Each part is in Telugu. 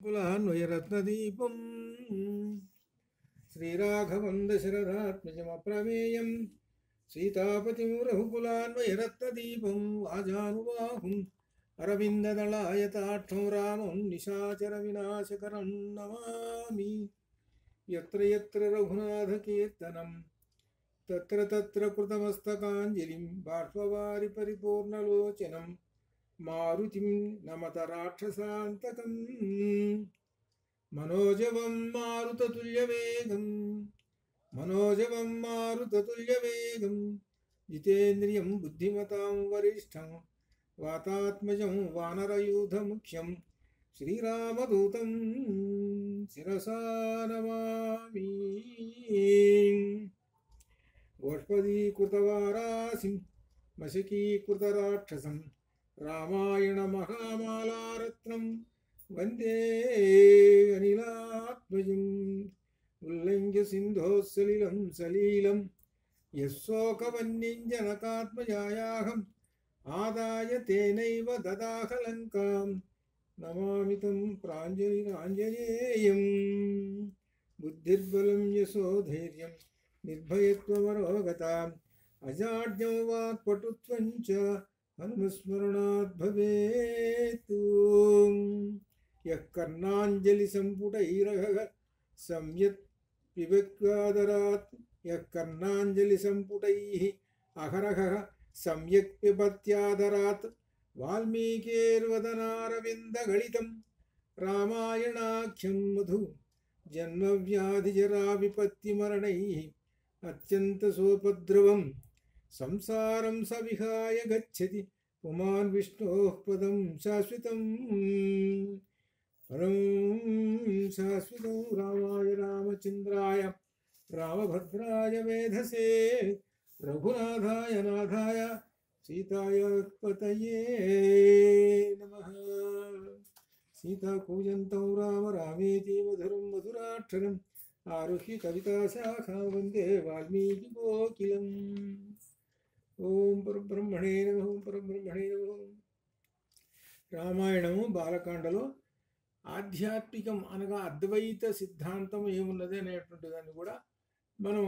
కులాన్వయరత్నదీపం శ్రీరాఘవం దశరథాత్మజమప్రమేయం సీతాపతిం రఘుకులాన్వయరత్నదీపం వాజానుబాహుం అరవిందదళాయతాక్షం రామం నిశాచర వినాశకరం నమామి. యత్ర యత్ర రఘునాథకీర్తనం తత్ర తత్ర కృతమస్తకాంజలిం బాష్పవారి పరిపూర్ణలోచనం మారుతిం నమత రాక్షసాంతకం. మనోజవం మారుతతుల్యవేగం జితేంద్రియం బుద్ధిమతాం వరిష్టం వాతాత్మజం వానరయూధముఖ్యం శ్రీరామదూతం శిరసా నమామి. గోష్పదీకృతవారాసిం మశకీకృతరాక్షసం రామాయణ మహామాలారత్నం వందే అనిలాత్మజం. ఉల్లంఘ్య సింధోస్సలిలం సలీలం యశోకవన్యం జనకాత్మజాయాహం ఆదాయ తేనైవ దదాహ లంకాం నమామి తం ప్రాంజలిరాంజనేయం. బుద్ధిర్బలం యశోధైర్యం నిర్భయత్వమరోగత అజాడ్యం వాక్పటుత్వం చ హనుమస్మరణాత్ భవేత్. యః కర్ణాంజలి సంపుటైరహ సంయత్ పిబత్యాదరాత్ అహరహ సంయక్ పిబత్యాదరాత్ వాల్మీకేర్వదనారవిందగళితం రామాయణాఖ్యం మధు జన్మవ్యాధిజరా విపత్తిమరణైః అత్యంతసోపద్రవం సంసారం సవిహాయ గచ్చతి పుమాన్ విష్ణోః పదం శాశ్వతం. పరం శాశ్వతం రామాయ రామచంద్రాయ రామభద్రాయ వేధసే రఘునాథాయ నాథాయ సీతాయ పతయే నమః. సీతా కూజంతం రామ రామేతి మధురం మధురాక్షరం ఆరుహ్య కవితాశాఖా వందే వాల్మీకి కోకిలం. ఓం పరబ్రహ్మణే నమః. పరబ్రహ్మణే నమః. రామాయణము బాలకాండలో ఆధ్యాత్మికం అనగా అద్వైత సిద్ధాంతం ఏమున్నది అనేటువంటి దాన్ని కూడా మనం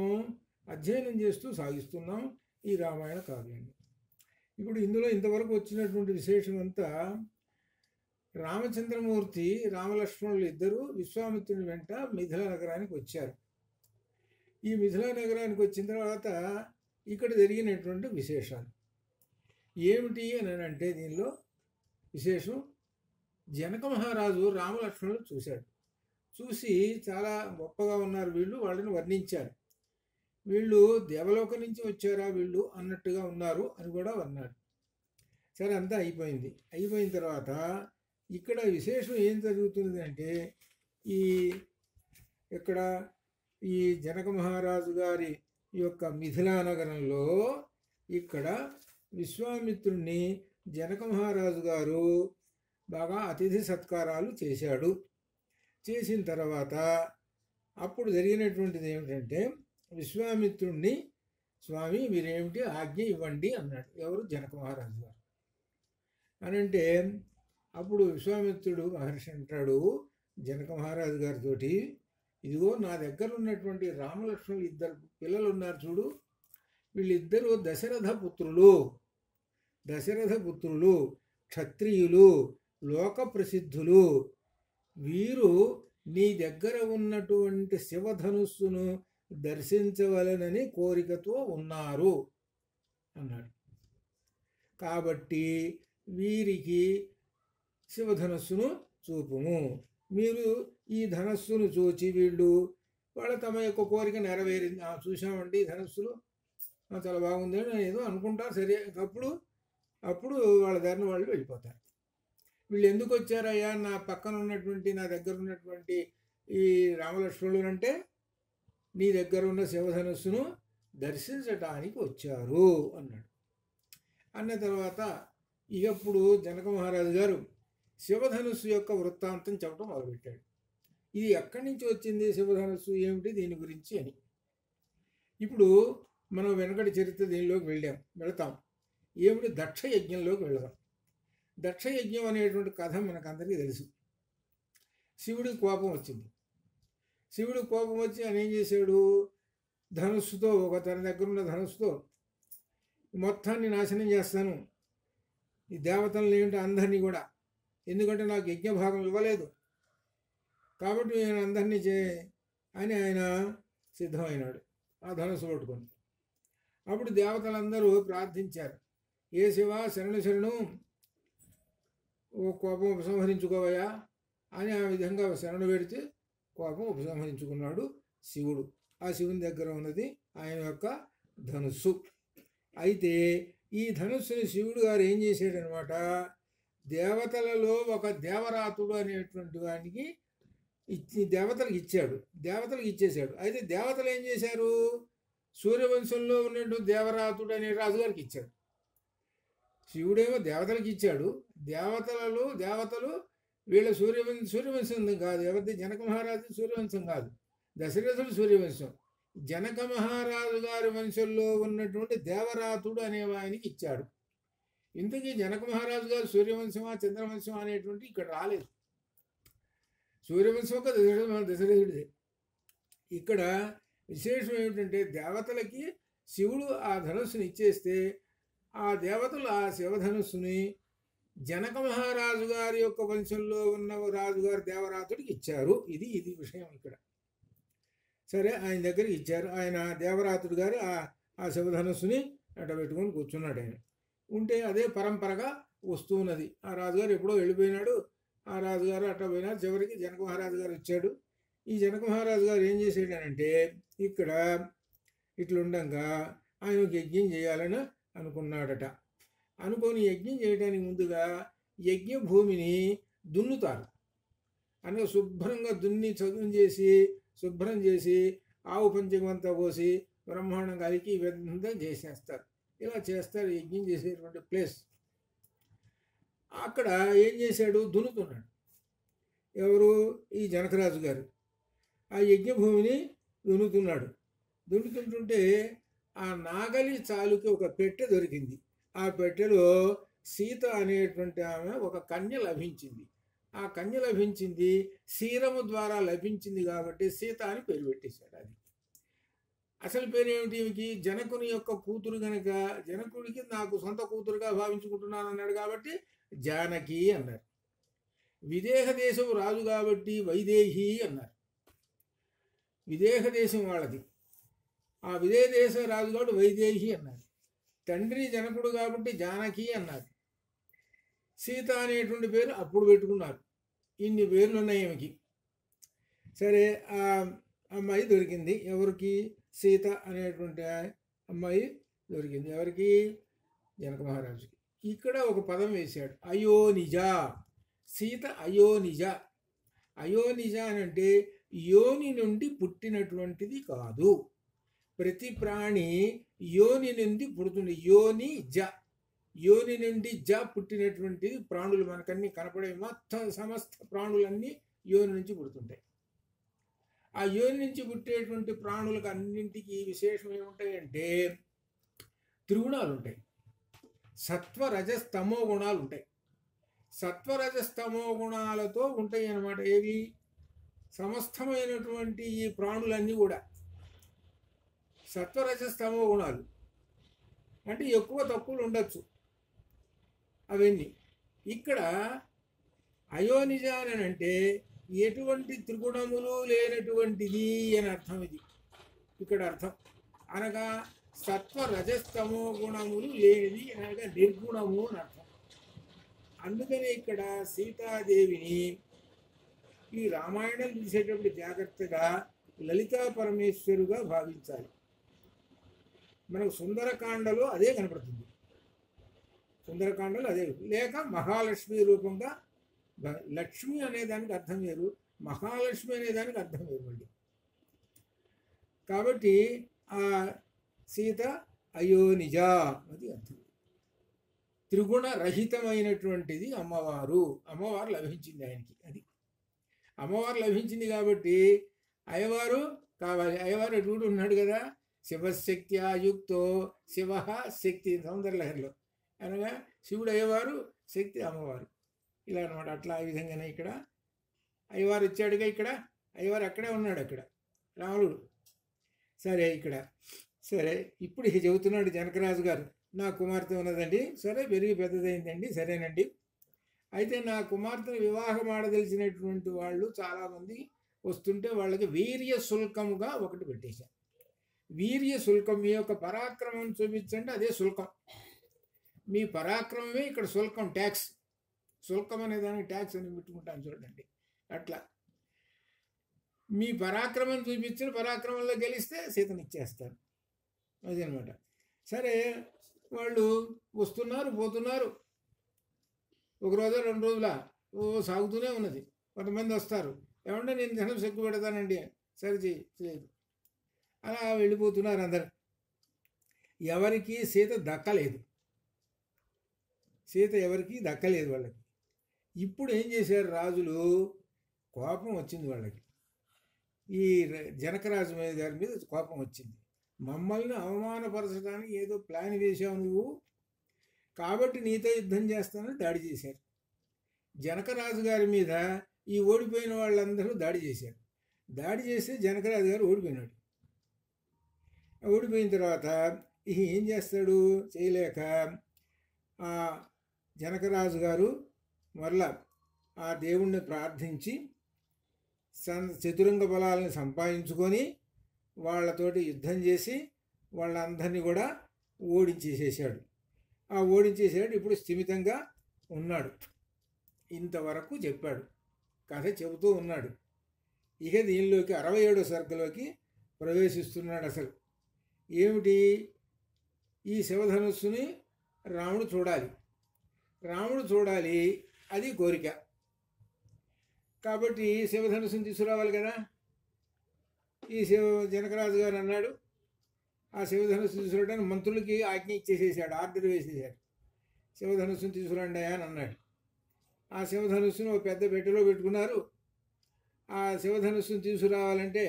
అధ్యయనం చేస్తూ సాగిస్తున్నాం ఈ రామాయణ కావ్యాన్ని. ఇప్పుడు ఇందులో ఇంతవరకు వచ్చినటువంటి విశేషం అంతా రామచంద్రమూర్తి రామలక్ష్మణులు ఇద్దరు విశ్వామిత్రుని వెంట మిథిలా నగరానికి వచ్చారు. ఈ మిథిలా నగరానికి వచ్చిన తర్వాత ఇక్కడ జరిగినటువంటి విశేషాలు ఏమిటి అని అంటే దీనిలో విశేషం జనక మహారాజు రామలక్ష్మణులు చూశాడు. చూసి చాలా గొప్పగా ఉన్నారు వీళ్ళు, వాళ్ళని వర్ణించారు. వీళ్ళు దేవలోకం నుంచి వచ్చారా వీళ్ళు అన్నట్టుగా ఉన్నారు అని కూడా అన్నాడు. సరే అంతా అయిపోయింది. అయిపోయిన తర్వాత ఇక్కడ విశేషం ఏం జరుగుతుంది అంటే ఇక్కడ ఈ జనక మహారాజు గారి యొక్క మిథిలా నగరంలో ఇక్కడ విశ్వామిత్రుణ్ణి జనక మహారాజు గారు బాగా అతిథి సత్కారాలు చేశాడు. చేసిన తర్వాత అప్పుడు జరిగినటువంటిది ఏమిటంటే విశ్వామిత్రుణ్ణి స్వామి మీరేమిటి ఆజ్ఞ ఇవ్వండి అన్నాడు. ఎవరు? జనక మహారాజు గారు. అని అంటే అప్పుడు విశ్వామిత్రుడు మహర్షి అంటాడు జనక మహారాజు గారితో, ఇదిగో నా దగ్గర ఉన్నటువంటి రామలక్ష్మణులు ఇద్దరు పిల్లలు ఉన్నారు చూడు, వీళ్ళిద్దరూ దశరథ పుత్రులు క్షత్రియులు, లోక ప్రసిద్ధులు. వీరు నీ దగ్గర ఉన్నటువంటి శివధనుస్సును దర్శించవలనని కోరికతో ఉన్నారు అన్నాడు. కాబట్టి వీరికి శివధనస్సును చూపుము. మీరు ఈ ధనస్సును చూచి వీళ్ళు వాళ్ళ తమ యొక్క కోరిక నెరవేరింది, చూసామండి ధనస్సులు చాలా బాగుంది అని ఏదో అనుకుంటారు. సరే అప్పుడు వాళ్ళ దారిని వాళ్ళు వెళ్ళిపోతారు. వీళ్ళు ఎందుకు వచ్చారయ్యా నా పక్కన ఉన్నటువంటి నా దగ్గర ఉన్నటువంటి ఈ రామలక్ష్మణులు అంటే నీ దగ్గర ఉన్న శివధనస్సును దర్శించటానికి వచ్చారు అన్నాడు. అన్న తర్వాత ఇప్పుడు జనక మహారాజు గారు శివధనుస్సు యొక్క వృత్తాంతం చెప్పడం మొదలుపెట్టాడు. ఇది ఎక్కడి నుంచి వచ్చింది శివధనుస్సు ఏమిటి దీని గురించి అని. ఇప్పుడు మనం వెనకటి చరిత్ర దీనిలోకి వెళతాం. ఏమిటి? దక్ష యజ్ఞంలోకి వెళదాం. దక్షయజ్ఞం అనేటువంటి కథ మనకందరికీ తెలుసు. శివుడికి కోపం వచ్చింది. శివుడికి కోపం వచ్చి ఆయన ఏం చేశాడు, ధనుస్సుతో తన దగ్గర ఉన్న ధనుస్సుతో మొత్తాన్ని నాశనం చేస్తాను, ఈ దేవతలను ఏంటి అందరినీ కూడా, ఎందుకంటే నాకు యజ్ఞభాగం ఇవ్వలేదు కాబట్టి నేను అందరినీ అని ఆయన సిద్ధమైనాడు ఆ ధనుస్సు పట్టుకొని. అప్పుడు దేవతలందరూ ప్రార్థించారు, ఏ శివ శరణు శరణు, ఓ కోపం ఉపసంహరించుకోవయా అని ఆ విధంగా శరణు పెడితే కోపం ఉపసంహరించుకున్నాడు శివుడు. ఆ శివుని దగ్గర ఉన్నది ఆయన యొక్క ధనుస్సు. అయితే ఈ ధనుస్సుని శివుడు గారు ఏం చేశాడనమాట, దేవతలలో ఒక దేవరాతుడు అనేటువంటి వానికి దేవతలకు ఇచ్చేశాడు. అయితే దేవతలు ఏం చేశారు, సూర్యవంశంలో ఉన్నటువంటి దేవరాతుడు అనే రాజుగారికి ఇచ్చాడు. శివుడేమో దేవతలకు ఇచ్చాడు. దేవతలు వీళ్ళ సూర్యవంశం కాదు, ఎవరిది జనక మహారాజు సూర్యవంశం కాదు, దశరథుడు సూర్యవంశం. జనక మహారాజు గారి వంశంలో ఉన్నటువంటి దేవరాతుడు అనే ఆయనకి ఇచ్చాడు. ఇంతకీ జనక మహారాజు గారు సూర్యవంశమా చంద్రవంశమా అనేటువంటి ఇక్కడ రాలేదు. సూర్యవంశం ఒక దశరథుడిదే. ఇక్కడ విశేషం ఏమిటంటే దేవతలకి శివుడు ఆ ధనుస్సుని ఇచ్చేస్తే ఆ దేవతలు ఆ శివధనుస్సుని జనక మహారాజు గారి యొక్క వంశంలో ఉన్న రాజుగారు దేవరాతుడికి ఇచ్చారు. ఇది విషయం ఇక్కడ. సరే, ఆయన దగ్గరికి ఇచ్చారు. ఆయన దేవరాతుడు గారు ఆ శివధనుస్సుని అట్ట పెట్టుకొని కూర్చున్నాడు. ఆయన ఉంటే అదే పరంపరగా వస్తూ ఉన్నది. ఆ రాజుగారు ఎప్పుడో వెళ్ళిపోయినాడు. ఆ రాజుగారు అట్ట పోయినారు. చివరికి జనక మహారాజు గారు ఇచ్చాడు. ఈ జనక మహారాజు గారు ఏం చేసాడనంటే ఇక్కడ ఇట్లుండగా ఆయన ఒక యజ్ఞం చేయాలని అనుకున్నాడట. అనుకొని యజ్ఞం చేయడానికి ముందుగా యజ్ఞ భూమిని దున్నుతారు. అనగా శుభ్రంగా దున్ని శుభ్రం చేసి ఆవు పంచకమంతా పోసి బ్రహ్మాండం కలిగి ఇవంతా చేసేస్తారు. ఇలా చేస్తారు యజ్ఞం చేసేటువంటి ప్లేస్. అక్కడ ఏం చేశాడు, దున్నుతున్నాడు. ఎవరు, ఈ జనకరాజు గారు ఆ యజ్ఞ భూమిని దున్నుతున్నాడు. దున్నుతుంటుంటే ఆ నాగలి చాలుకి ఒక పెట్టె దొరికింది. ఆ పెట్టెలో సీత అనేటువంటి ఆమె ఒక కన్య లభించింది. ఆ కన్య లభించింది క్షీరము ద్వారా లభించింది కాబట్టి సీత అని పేరు పెట్టేశాడు. అది అసలు పేరు ఏమిటి, జనకుని యొక్క కూతురు కనుక జనకుడికి నాకు సొంత కూతురుగా భావించుకుంటున్నాను అన్నాడు కాబట్టి జానకి అన్నారు. విదేహ దేశం రాజు కాబట్టి వైదేహి అన్నారు. విదేహ దేశం వాళ్ళది. ఆ విదేహ దేశం రాజు కాబట్టి వైదేహి అన్నారు. తండ్రి జనకుడు కాబట్టి జానకి అన్నారు. సీత అనేటువంటి పేరు అప్పుడు పెట్టుకున్నారు. ఇన్ని పేర్లు ఉన్నాయి ఈమెకి. సరే, ఆ అమ్మాయి దొరికింది. ఎవరికి, సీత అనేటువంటి అమ్మాయి దొరికింది. ఎవరికి, జనక మహారాజుకి. ఇక్కడ ఒక పదం వేశాడు, అయోనిజ. సీత అయోనిజ. అయోనిజ అని అంటే యోని నుండి పుట్టినటువంటిది కాదు. ప్రతి ప్రాణి యోని నుండి పుడుతుంది. యోని జ, యోని నుండి జ పుట్టినటువంటిది ప్రాణులు మనకన్నీ కనపడే మొత్తం సమస్త ప్రాణులన్నీ యోని నుంచి పుడుతుంటాయి. ఆ యోని నుంచి పుట్టేటువంటి ప్రాణులకు అన్నింటికి విశేషం ఏముంటాయంటే త్రిగుణాలు ఉంటాయి. సత్వరజస్తమో గుణాలు ఉంటాయి. సత్వరజస్తమో గుణాలతో ఉంటాయి అన్నమాట. ఏవి, సమస్తమైనటువంటి ఈ ప్రాణులన్నీ కూడా సత్వరజస్తమో గుణాలు. అంటే ఎక్కువ తక్కువలు ఉండొచ్చు అవన్నీ. ఇక్కడ అయోనిజ అని అంటే ఎటువంటి త్రిగుణములు లేనటువంటిది అని అర్థం. ఇది ఇక్కడ అర్థం. అనగా సత్వరజస్తమో గుణములు లేనిది అనగా నిర్గుణము అని అర్థం. అందుకని ఇక్కడ సీతాదేవిని ఈ రామాయణం చూసేటప్పుడు జాగ్రత్తగా లలితా పరమేశ్వరుగా భావించాలి. మనకు సుందరకాండలో అదే కనపడుతుంది. సుందరకాండలో అదే, లేక మహాలక్ష్మి రూపంగా. లక్ష్మి అనేదానికి అర్థం వేరు, మహాలక్ష్మి అనేదానికి అర్థం వేరు మళ్ళీ. కాబట్టి ఆ సీత అయోనిజ అది అర్థం. త్రిగుణ రహితమైనటువంటిది అమ్మవారు. అమ్మవారు లభించింది ఆయనకి. అది అమ్మవారు లభించింది కాబట్టి అయ్యవారు కావాలి. అయ్యవారు ఎటువంటి ఉన్నాడు కదా, శివశక్త్యాయుక్తో శివ శక్తి సౌందర్యలహరిలో. అనగా శివుడు అయ్యవారు, శక్తి అమ్మవారు. ఇలా అనమాట. అట్లా ఈ విధంగానే ఇక్కడ అయ్యవారు వచ్చాడుగా ఇక్కడ, అయ్యవారు అక్కడే ఉన్నాడు అక్కడ రాముడు. సరే ఇక్కడ సరే ఇప్పుడు ఇక చెబుతున్నాడు జనకరాజు గారు, నా కుమార్తె ఉన్నదండి, సరే పెరిగి పెద్దదైందండి, సరేనండి. అయితే నా కుమార్తెను వివాహం ఆడదలిచినటువంటి వాళ్ళు చాలామంది వస్తుంటే వాళ్ళకి వీర్య శుల్కముగా ఒకటి పెట్టేశారు. వీర్య శుల్కం, మీ యొక్క పరాక్రమం చూపించండి, అదే శుల్కం. మీ పరాక్రమమే ఇక్కడ శుల్కం, ట్యాక్స్. శుల్కం అనే దానికి ట్యాక్స్ అని పెట్టుకుంటాను చూడండి. అట్లా మీ పరాక్రమం చూపించిన పరాక్రమంలో గెలిస్తే సీతనిచ్చేస్తారు, అదనమాట. సరే వాళ్ళు వస్తున్నారు పోతున్నారు, ఒక రోజు 2 రోజుల సాగుతూనే ఉన్నది. కొంతమంది వస్తారు, ఏమంటే నేను ధనం ఎక్కువ పెడతానండి, సరే చేయదు, అలా వెళ్ళిపోతున్నారు అందరు. ఎవరికి సీత దక్కలేదు, సీత ఎవరికి దక్కలేదు వాళ్ళకి. ఇప్పుడు ఏం చేశారు రాజులు, కోపం వచ్చింది వాళ్ళకి, ఈ జనకరాజు గారి మీద కోపం వచ్చింది. మమ్మల్ని అవమానపరచడానికి ఏదో ప్లాన్ వేశావు నువ్వు, కాబట్టి నీతో యుద్ధం చేస్తానని దాడి చేశారు. జనకరాజు గారి మీద ఈ ఓడిపోయిన వాళ్ళందరూ దాడి చేశారు. దాడి చేస్తే జనకరాజు గారు ఓడిపోయినాడు. ఓడిపోయిన తర్వాత ఇక ఏం చేస్తాడు, చేయలేక ఆ జనకరాజు గారు మరలా ఆ దేవుణ్ణి ప్రార్థించి చతురంగ బలాలను సంపాదించుకొని వాళ్ళతోటి యుద్ధం చేసి వాళ్ళందరినీ కూడా ఓడించేసేసాడు. ఆ ఓడించేసాడు, ఇప్పుడు స్థిమితంగా ఉన్నాడు. ఇంతవరకు చెప్పాడు, కథ చెబుతూ ఉన్నాడు. ఇక దీనిలోకి 67వ సర్గలోకి ప్రవేశిస్తున్నాడు. అసలు ఏమిటి, ఈ శివధనుస్సుని రాముడు చూడాలి, రాముడు చూడాలి, అది కోరిక. కాబట్టి శివధనుస్సుని తీసుకురావాలి కదా. ఈ జనకరాజు గారు అన్నాడు, ఆ శివధనుస్సు తీసుకురావడానికి మంత్రులకి ఆజ్ఞ ఇచ్చేసేసాడు, ఆర్డర్ వేసేసాడు, శివధనుస్సుని తీసుకురండి అని అన్నాడు. ఆ శివధనుస్సును ఒక పెద్ద పెట్టెలో పెట్టుకున్నారు. ఆ శివధనుస్సును తీసుకురావాలంటే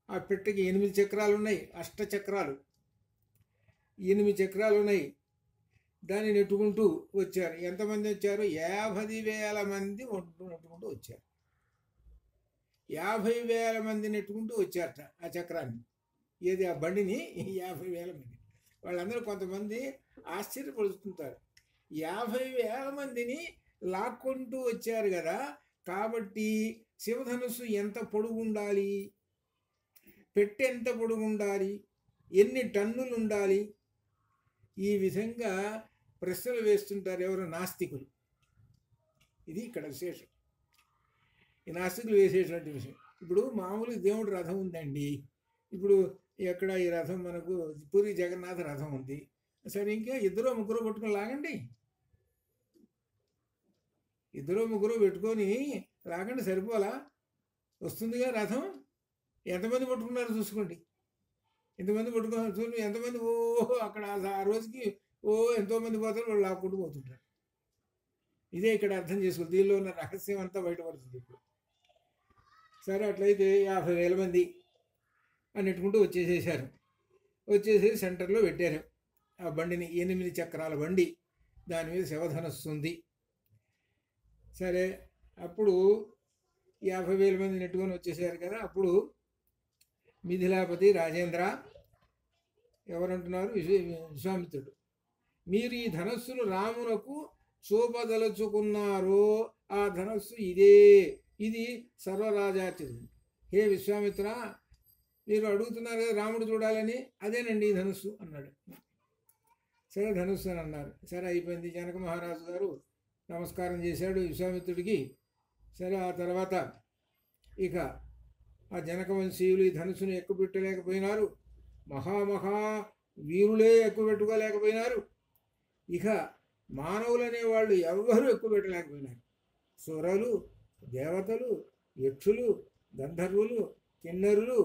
ఆ పెట్టెకి 8 చక్రాలు ఉన్నాయి, అష్టచక్రాలు, 8 చక్రాలు ఉన్నాయి. దాన్ని నెట్టుకుంటూ వచ్చారు. ఎంతమంది వచ్చారు, 50,000 మంది నెట్టుకుంటూ వచ్చారు. 50,000 మంది నెట్టుకుంటూ వచ్చారట ఆ చక్రాన్ని, ఏది ఆ బండిని. 50,000 మంది, వాళ్ళందరూ కొంతమంది ఆశ్చర్యపడుతుంటారు. 50,000 మందిని లాక్కుంటూ వచ్చారు కదా, కాబట్టి శివధనుస్సు ఎంత పొడుగు ఉండాలి, పెట్టె ఎంత పొడుగు ఉండాలి, ఎన్ని టన్నులు ఉండాలి, ఈ విధంగా ప్రశ్నలు వేస్తుంటారు ఎవరు, నాస్తికులు. ఇది ఇక్కడ విశేషం, ఈ నాస్తికులు వేసేటువంటి విషయం. ఇప్పుడు మామూలు దేవుడి రథం ఉందండి, ఇప్పుడు ఎక్కడ ఈ రథం మనకు పూరి జగన్నాథ రథం ఉంది, సరే ఇంకా 2-3 పట్టుకొని లాగండి, 2-3 పెట్టుకొని లాగండి, సరిపోలా, వస్తుందిగా రథం. ఎంతమంది పట్టుకున్నారో చూసుకోండి, ఎంతమంది పట్టుకున్నారు చూడండి, ఎంతమంది అక్కడ ఆ రోజుకి ఎంతోమంది పోతారు, వాళ్ళు లాక్కుంటూ పోతుంటారు. ఇదే ఇక్కడ అర్థం చేసుకోవాలి, దీనిలో ఉన్న రహస్యం అంతా బయటపడుతుంది ఇప్పుడు. సరే అట్లయితే 50,000 మంది అన్నట్టుకుంటూ వచ్చేసేసారు. వచ్చేసి సెంటర్లో పెట్టారు ఆ బండిని, 8 చక్రాల బండి, దాని మీద శివధనస్సు ఉంది. సరే అప్పుడు 50,000 మంది నెట్టుకొని వచ్చేసారు కదా. అప్పుడు మిథిలాపతి రాజేంద్ర ఎవరంటున్నారు, విశ్వామిత్రుడు, మీరు ఈ ధనస్సును రామునకు చూపదలుచుకున్నారో ఆ ధనస్సు ఇదే, ఇది సర్వరాజాత్యది. హే విశ్వామిత్ర, మీరు అడుగుతున్నారు కదా రాముడు చూడాలని, అదేనండి ఈ ధనుస్సు అన్నాడు. సరే ధనుస్సు అని అన్నారు. సరే అయిపోయింది. జనక మహారాజు గారు నమస్కారం చేశాడు విశ్వామిత్రుడికి. సరే ఆ తర్వాత ఇక ఆ జనక వంశీయులు ఈ ధనుసును ఎక్కుపెట్టలేకపోయినారు, మహామహా వీరులే ఎక్కువ పెట్టుకోలేకపోయినారు. ఇక మానవులనే వాళ్ళు ఎవ్వరూ ఎక్కువ పెట్టలేకపోయినారు. సురలు, దేవతలు, యక్షులు, గంధర్వులు, కిన్నరులు,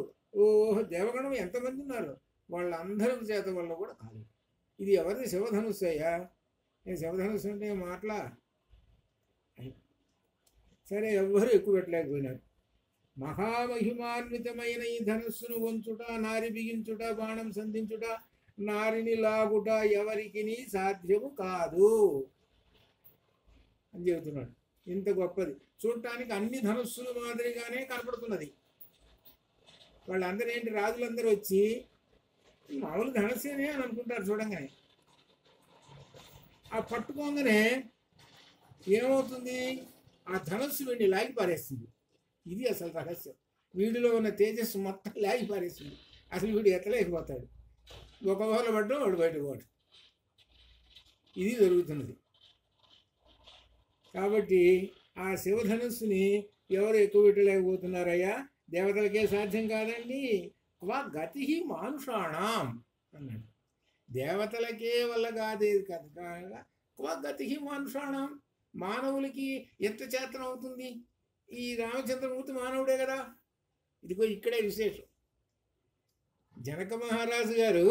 దేవగణం ఎంతమంది ఉన్నారు, వాళ్ళందరి చేత వల్ల కూడా కాలేదు. ఇది ఎవరిది, శివధనుస్సు అయ్యా, నేను శివధనుస్సు అంటే మాటలా. సరే ఎవ్వరూ ఎక్కువ పెట్టలేకపోయినారు. మహామహిమాన్వితమైన ఈ ధనుస్సును వంచుట, నారి బిగించుట, బాణం సంధించుట, నారిని లాగుట ఎవరికి సాధ్యము కాదు అని చెబుతున్నాడు. ఇంత గొప్పది. చూడటానికి అన్ని ధనుస్సులు మాదిరిగానే కనపడుతున్నది. వాళ్ళందరూ ఏంటి, రాజులందరూ వచ్చి మామూలు ధనుస్సేనే అని అనుకుంటారు చూడంగానే. ఆ పట్టుకోగానే ఏమవుతుంది, ఆ ధనుస్సు వీడిని లాగి పారేస్తుంది. ఇది అసలు రహస్యం. వీడిలో ఉన్న తేజస్సు మొత్తం లాగి పారేస్తుంది. అసలు వీడు ఎత్తలేకపోతాడు. ఒక ఓల పడ్డం వాడు బయటకు పోవడం, ఇది జరుగుతున్నది. కాబట్టి ఆ శివధనుస్సుని ఎవరు ఎక్కువ పెట్టలేకపోతున్నారయ్యా, దేవతలకే సాధ్యం కాదండి. క్వ గతి మానుషాణం అన్నాడు. దేవతలకే వల్ల కాదేది కదా, క్వ గతి మానుషాణం, మానవులకి ఎంత చేతనం అవుతుంది? ఈ రామచంద్రమూర్తి మానవుడే కదా. ఇదిగో ఇక్కడే విశేషం. జనక మహారాజు గారు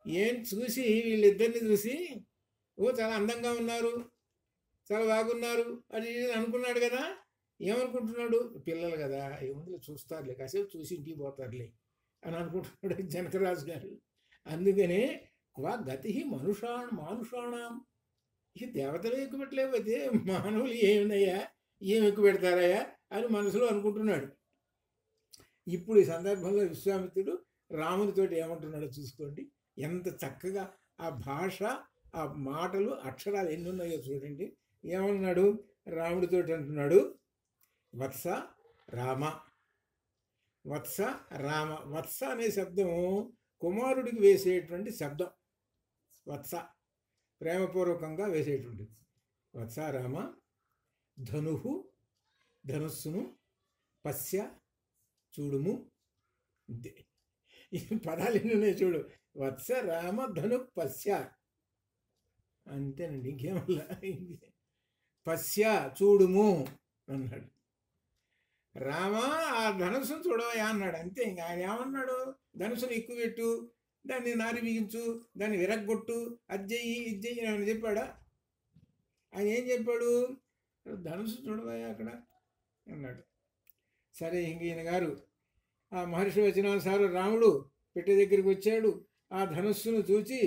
ఏం చూసి, వీళ్ళిద్దరిని చూసి, ఓ చాలా అందంగా ఉన్నారు, చాలా బాగున్నారు అని అనుకున్నాడు కదా. ఏమనుకుంటున్నాడు, పిల్లలు కదా ఏముంది చూస్తారులే, కాసేపు చూసి ఇంటికి పోతారులే అని అనుకుంటున్నాడు జనకరాజు గారు. అందుకనే క్వ గతి మానుషాణం, ఇక దేవతలు ఎక్కువ పెట్టలేకపోతే మానవులు ఏమున్నాయా, ఏం ఎక్కువ పెడతారయ్యా అని మనసులో అనుకుంటున్నాడు. ఇప్పుడు ఈ సందర్భంలో విశ్వామిత్రుడు రామునితోటి ఏమంటున్నాడో చూసుకోండి. ఎంత చక్కగా ఆ భాష, ఆ మాటలు, అక్షరాలు ఎన్ని ఉన్నాయో చూడండి. ఏమన్నాడు రాముడితోటి, అంటున్నాడు వత్స రామ. వత్స రామ, వత్స అనే శబ్దం కుమారుడికి వేసేటువంటి శబ్దం. వత్స ప్రేమపూర్వకంగా వేసేటువంటిది. వత్స రామ, ధనుహు ధనుస్సును, పశ్య చూడుము. ఈ పదాలు ఎన్ని ఉన్నాయి చూడు. వత్స రామ ధను పశ్య, అంతేనండి, ఇంకేమల్లా. పశ్య చూడుము అన్నాడు. రామ ఆ ధనుసును చూడవయా అన్నాడు. అంతే. ఇంకా ఆయన ఏమన్నాడు, ధనుసును ఎక్కువ పెట్టు, దాన్ని నారి బిగించు, దాన్ని విరగ్గొట్టు, అది చెయ్యి ఇది చెయ్యి అని చెప్పాడా? ఆయన ఏం చెప్పాడు, ధనుసు చూడవయా అక్కడ అన్నాడు. సరే, ఇంక ఈయన గారు ఆ మహర్షి వచనానుసారం రాముడు పెట్టె దగ్గరికి వచ్చాడు. ఆ ధనుస్సును చూచి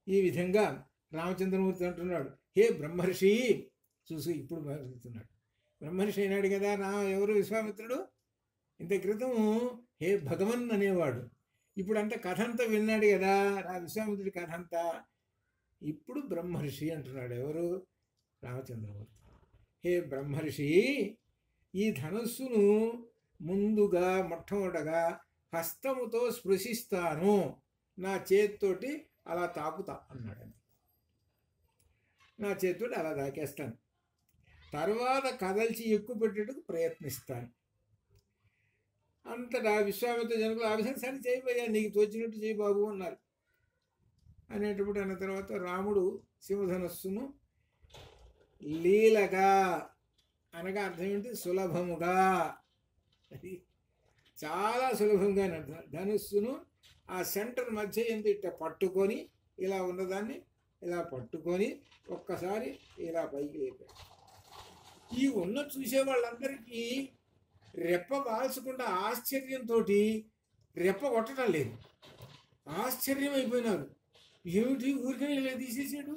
ఈ విధంగా రామచంద్రమూర్తి అంటున్నాడు, హే బ్రహ్మర్షి. చూసి ఇప్పుడు భావిస్తున్నాడు, బ్రహ్మర్షి అయినాడు కదా ఎవరు, విశ్వామిత్రుడు. ఇంత క్రితం హే భగవన్ అనేవాడు. ఇప్పుడు అంతా కథ అంతా విన్నాడు కదా, విశ్వామిత్రుడి కథ అంతా. ఇప్పుడు బ్రహ్మర్షి అంటున్నాడు. ఎవరు, రామచంద్రమూర్తి. హే బ్రహ్మర్షి, ఈ ధనుస్సును ముందుగా మొట్టమొదటగా హస్తముతో స్పృశిస్తాను, నా చేతితోటి అలా తాకుతా అన్నాడు. నా చేతితోటి అలా తాకేస్తాను, తర్వాత కదల్చి ఎక్కువ పెట్టేందుకు ప్రయత్నిస్తాను. అంతటా విశ్వామిత్ర జనకులు ఆ విధంగా సరి చేయబోయా, నీకు తోచినట్టు చేయి బాబు అన్నారు. అనేటప్పుడు అన్న తర్వాత రాముడు శివధనస్సును లీలగా, అనగా అర్థం ఏంటి, సులభముగా, అది చాలా సులభంగా ధనుస్సును ఆ సెంటర్ మధ్య ఎంత ఇట్లా పట్టుకొని, ఇలా ఉన్నదాన్ని ఇలా పట్టుకొని ఒక్కసారి ఇలా పైకి లేపాడు. ఈ ఉన్న చూసే వాళ్ళందరికీ రెప్ప వాల్చకుండా ఆశ్చర్యంతో రెప్ప కొట్టడం లేదు, ఆశ్చర్యం అయిపోయినారు. ఏమిటి ఊరికనే ఇలా తీసేసాడు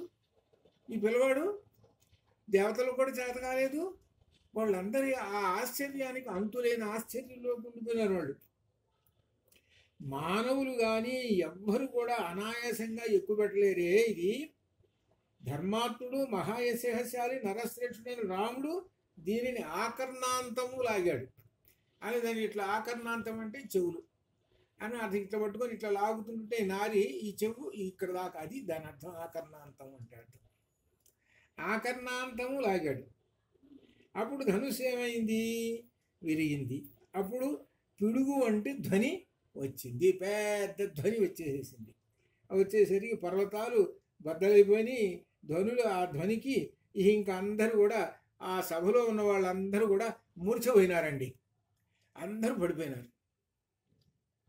ఈ పిల్లవాడు, దేవతలు కూడా చేత కాలేదు. వాళ్ళందరి ఆ ఆశ్చర్యానికి అంతులేని ఆశ్చర్యంలో ఉండిపోయినారు వాళ్ళు. మానవులు కానీ ఎవ్వరు కూడా అనాయాసంగా ఎక్కువ పెట్టలేరే. ఇది ధర్మాత్ముడు మహాయశశాలి నరశ్రేష్ఠుడైన రాముడు దీనిని ఆకర్ణాంతము లాగాడు అని. దాన్ని ఇట్లా ఆకర్ణాంతం అంటే చెవులు అని అది ఇట్లా పట్టుకొని ఇట్లా లాగుతుంటే నారి ఈ చెవు ఇక్కడ దాకా, అది దాని అర్థం ఆకర్ణాంతం అంటాడు. ఆకర్ణాంతము లాగాడు. అప్పుడు ధనుసు ఏమైంది, విరిగింది. అప్పుడు పిడుగు వంటి ధ్వని వచ్చింది, పెద్ద ధ్వని వచ్చేసేసింది. వచ్చేసరికి పర్వతాలు బద్దలైపోయి ధ్వనులు, ఆ ధ్వనికి ఇంకా అందరూ కూడా, ఆ సభలో ఉన్న వాళ్ళందరూ కూడా మూర్ఛపోయినారండి. అందరూ పడిపోయినారు.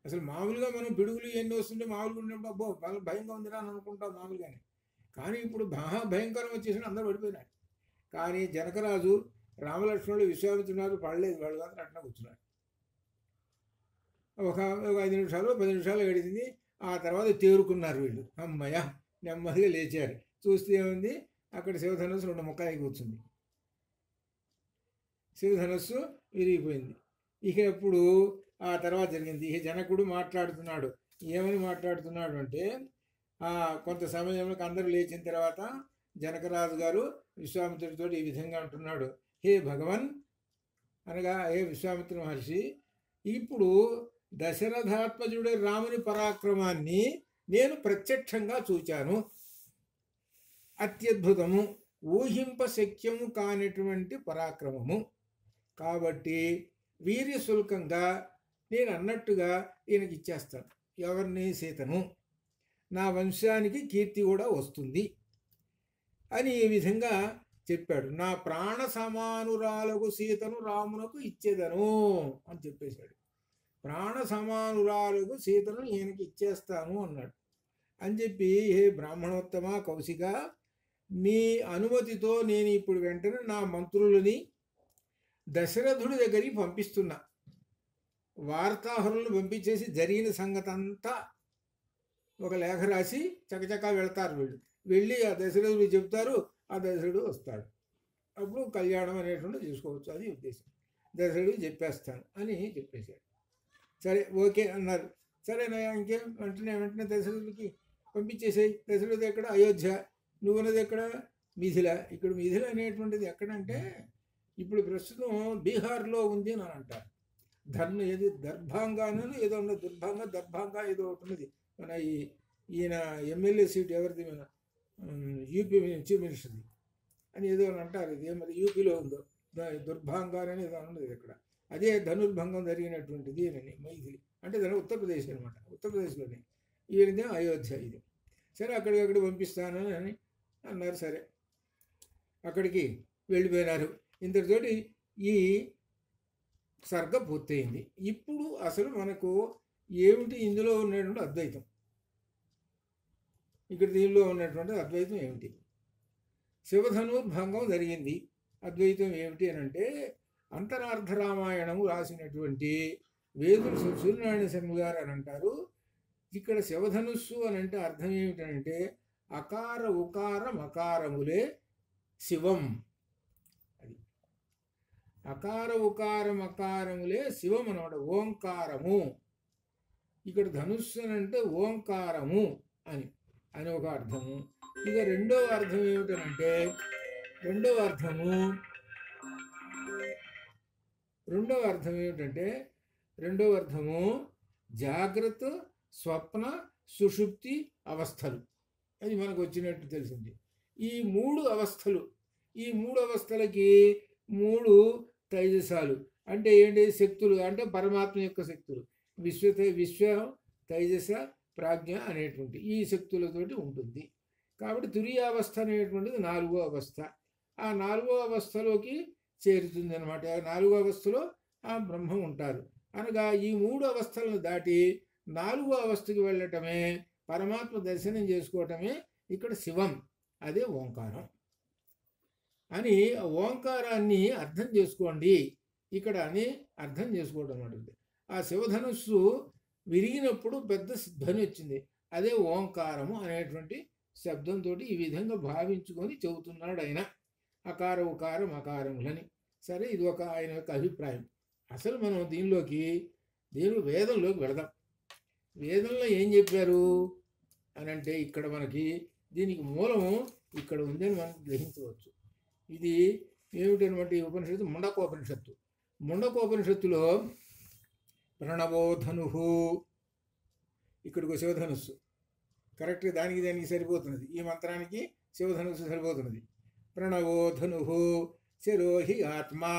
అసలు మామూలుగా మనం పిడుగులు ఎన్ని వస్తుంటే మామూలుగా ఉన్నప్పుడు అబ్బో బాగా భయంగా ఉందిరా అని అనుకుంటాం మామూలుగానే. కానీ ఇప్పుడు మహా భయంకరం వచ్చేసి అందరూ పడిపోయినారు. కానీ జనకరాజు, రామలక్ష్మణుడు, విశ్వామిత్రుడు పడలేదు. వాళ్ళు మాత్రం అట్లా కూర్చున్నారు. ఒక 5 నిమిషాలు 10 నిమిషాలు గడిచింది. ఆ తర్వాత తేరుకున్నారు వీళ్ళు. అమ్మయ్య, నెమ్మదిగా లేచారు. చూస్తే ఏముంది, అక్కడ శివధనుస్సు 2 ముక్కలై కూర్చుంది. శివధనస్సు విరిగిపోయింది. ఇక ఎప్పుడు ఆ తర్వాత జరిగింది. ఇక జనకుడు మాట్లాడుతున్నాడు. ఏమని మాట్లాడుతున్నాడు అంటే, కొంత సమయంలో అందరూ లేచిన తర్వాత జనకరాజు గారు విశ్వామిత్రుడితో ఈ విధంగా అంటున్నాడు, హే భగవన్ అనగా హే విశ్వామిత్ర మహర్షి, ఇప్పుడు దశరథాత్మజుడి రాముని పరాక్రమాన్ని నేను ప్రత్యక్షంగా చూచాను. అత్యద్భుతము, ఊహింపశక్యము కానిటువంటి పరాక్రమము. కాబట్టి వీర్యశుల్కంగా నేను అన్నట్టుగా ఈయనకి ఇచ్చేస్తాను. ఎవరిని? సీతను. నా వంశానికి కీర్తి కూడా వస్తుంది అని ఈ విధంగా చెప్పాడు. నా ప్రాణ సమానురాలకు సీతను రామునకు ఇచ్చేదను అని చెప్పేశాడు. ప్రాణ సమానురాలకు సీతను ఈయనకి ఇచ్చేస్తాను అన్నాడు. అని చెప్పి, హే బ్రాహ్మణోత్తమ కౌశిక, మీ అనుమతితో నేను ఇప్పుడు వెంటనే నా మంత్రులని దశరథుడి దగ్గరికి పంపిస్తున్నా. వార్తాహరులను పంపించేసి జరిగిన సంగతి అంతా ఒక లేఖ రాసి చకచకా వెళ్తారు. వెళ్ళి ఆ దశరథుడు చెప్తారు, ఆ దశరథుడు వస్తాడు. అప్పుడు కళ్యాణం అనేటువంటి చూసుకోవచ్చు. అది ఉద్దేశం. దశరథుడు చెప్పేస్తాను అని చెప్పేశాడు. సరే ఓకే అన్నారు. సరేనయ్యా, ఇంకేం వెంటనే దశరథుడికి పంపించేసాయి. దశరథుడు ఎక్కడ? అయోధ్య. నువ్వున్నది ఎక్కడ? మిథిల. ఇక్కడ మిథిల అనేటువంటిది ఎక్కడంటే ఇప్పుడు ప్రస్తుతం బీహార్లో ఉంది అని అంటారు. ఏది దర్భాంగాను ఏదో ఉన్నది, దర్భాంగా ఏదో ఒకటి ఉన్నది. మన ఈయన ఎమ్మెల్యే సీట్ ఎవరిది? మన యూపీ చీఫ్ మినిస్టర్ది అని ఏదో అని అంటారు. ఇది మరి యూపీలో ఉందో దుర్భాంగానని ఏదో ఉన్నది ఇక్కడ. అదే ధనుర్భంగం జరిగినటువంటిది అని మైథిలి అంటే దాని ఉత్తరప్రదేశ్ అనమాట. ఉత్తరప్రదేశ్లోనే ఈయనదే అయోధ్య. ఇది సరే అక్కడికక్కడ పంపిస్తాను అని అన్నారు. సరే అక్కడికి వెళ్ళిపోయినారు. ఇంతటితోటి ఈ సర్గ పూర్తయింది. ఇప్పుడు అసలు మనకు ఏమిటి ఇందులో ఉన్నటువంటి అద్వైతం, ఇక్కడ దీనిలో ఉన్నటువంటి అద్వైతం ఏమిటి? శివధనుర్భంగం జరిగింది. అద్వైతం ఏమిటి అని అంటే, అంతరార్థ రామాయణము రాసినటువంటి వేదుడు సూర్యనారాయణ శర్మ గారు అని అంటారు. ఇక్కడ శివధనుస్సు అని అంటే అర్థం ఏమిటంటే అకార ఉకార మకారములే శివం. అది అకార ఉకార మకారములే శివం అనమాట. ఓంకారము. ఇక్కడ ధనుస్సు అని అంటే ఓంకారము అని ఒక అర్థము. ఇక రెండవ అర్థం ఏమిటనంటే రెండవ అర్థము జాగ్రత్త, స్వప్న, సుషుప్తి అవస్థలు. అది మనకు వచ్చినట్టు తెలిసింది. ఈ మూడు అవస్థలకి మూడు తైజసాలు అంటే ఏంటి? శక్తులు అంటే పరమాత్మ యొక్క శక్తులు. విశ్వ తైజస ప్రాజ్ఞ అనేటువంటి ఈ శక్తులతోటి ఉంటుంది. కాబట్టి తురీయావస్థ అనేటువంటిది 4వ అవస్థ. ఆ 4వ అవస్థలోకి చేరుతుంది అనమాట. 4వ అవస్థలో ఆ బ్రహ్మం ఉంటారు. అనగా ఈ 3 అవస్థలను దాటి 4వ అవస్థకి వెళ్ళటమే, పరమాత్మ దర్శనం చేసుకోవటమే ఇక్కడ శివం. అదే ఓంకారం అని. ఓంకారాన్ని అర్థం చేసుకోండి ఇక్కడ అని అర్థం చేసుకోవడం అన్నమాట. ఆ శివధనుస్సు విరిగినప్పుడు పెద్ద ధ్వని వచ్చింది. అదే ఓంకారము అనేటువంటి శబ్దంతో ఈ విధంగా భావించుకొని చెబుతున్నాడు ఆయన. అకార ఉకార మకారములని. సరే, ఇది ఒక ఆయన యొక్క అభిప్రాయం. అసలు మనం వేదంలోకి వెళదాం. వేదంలో ఏం చెప్పారు అని అంటే ఇక్కడ మనకి దీనికి మూలము ఇక్కడ ఉందని మనం గ్రహించవచ్చు. ఇది ఏమిటనమాట? ఈ ఉపనిషత్తు ముండకోపనిషత్తు. ముండకోపనిషత్తులో ప్రణవో ధను, ఇక్కడికి శివధనుస్సు కరెక్ట్గా దానికి సరిపోతున్నది. ఈ మంత్రానికి శివధనుస్సు సరిపోతున్నది. ప్రణవో ధను శిరోహి ఆత్మా